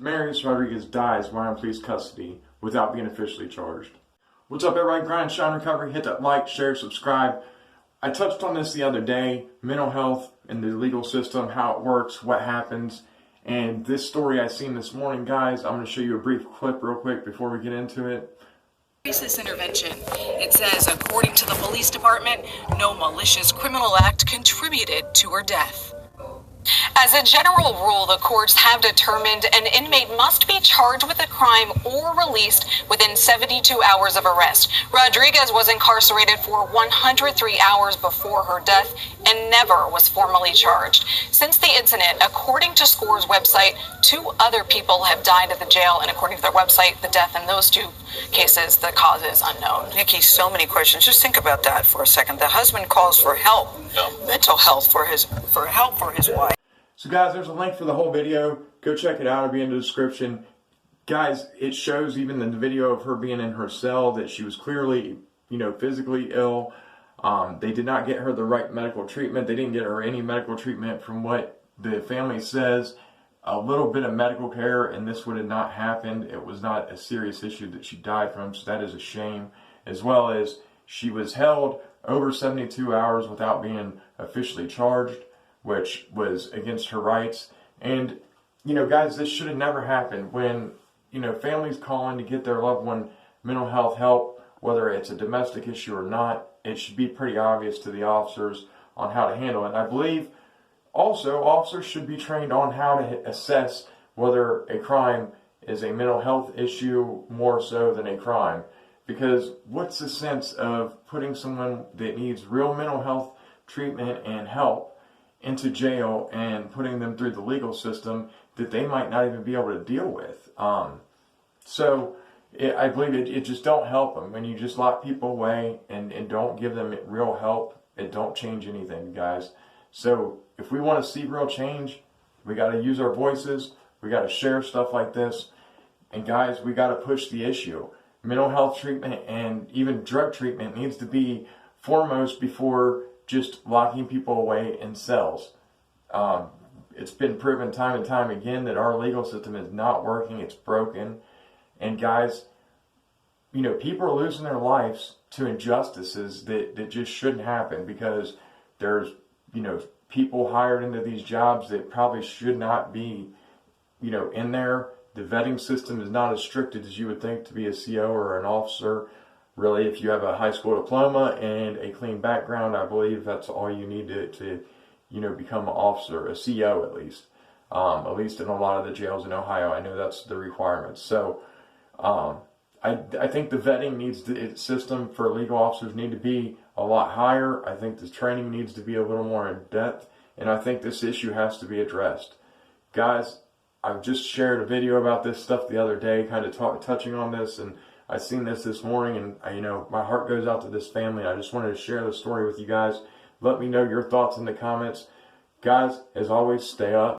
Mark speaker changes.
Speaker 1: Marius Rodriguez dies while in police custody without being officially charged. What's up, everybody? Grind, shine, recovery. Hit that like, share, subscribe. I touched on this the other day, mental health and the legal system, how it works, what happens. And this story I seen this morning, guys, I'm going to show you a brief clip real quick before we get into it.
Speaker 2: Crisis intervention. It says, according to the police department, no malicious criminal act contributed to her death. As a general rule, the courts have determined an inmate must be charged with a crime or released within 72 hours of arrest. Rodriguez was incarcerated for 103 hours before her death and never was formally charged. Since the incident, according to SCORE's website, 2 other people have died at the jail, and according to their website, the death in those 2 cases, the cause is unknown.
Speaker 3: Nikki, so many questions. Just think about that for a second. The husband calls for help, mental health for help for his wife.
Speaker 1: So guys, there's a link for the whole video. Go check it out. It'll be in the description. Guys, it shows even in the video of her being in her cell that she was clearly, physically ill. They did not get her the right medical treatment. They didn't get her any medical treatment from what the family says. A little bit of medical care and this would have not happened. It was not a serious issue that she died from, so that is a shame. As well as she was held over 72 hours without being officially charged, which was against her rights. And, guys, this should have never happened. When, families calling to get their loved one mental health help, whether it's a domestic issue or not, it should be pretty obvious to the officers on how to handle it. And I believe also officers should be trained on how to assess whether a crime is a mental health issue more so than a crime. Because what's the sense of putting someone that needs real mental health treatment and help into jail and putting them through the legal system that they might not even be able to deal with? I believe it just don't help them. When you just lock people away and don't give them real help, it don't change anything, guys. So if we want to see real change, we got to use our voices. We got to share stuff like this. And guys, we got to push the issue. Mental health treatment and even drug treatment needs to be foremost before just locking people away in cells. It's been proven time and time again that our legal system is not working. It's broken. And guys, people are losing their lives to injustices that just shouldn't happen because there's, people hired into these jobs that probably should not be, in there. The vetting system is not as strict as you would think to be a CO or an officer. Really, if you have a high school diploma and a clean background, I believe that's all you need to become an officer, a CO at least in a lot of the jails in Ohio. I know that's the requirements. So I think the vetting system for legal officers need to be a lot higher. I think the training needs to be a little more in depth, and I think this issue has to be addressed. Guys, I've just shared a video about this stuff the other day, kind of touching on this, and I seen this morning, and my heart goes out to this family. I just wanted to share the story with you guys. Let me know your thoughts in the comments. Guys, as always, stay up.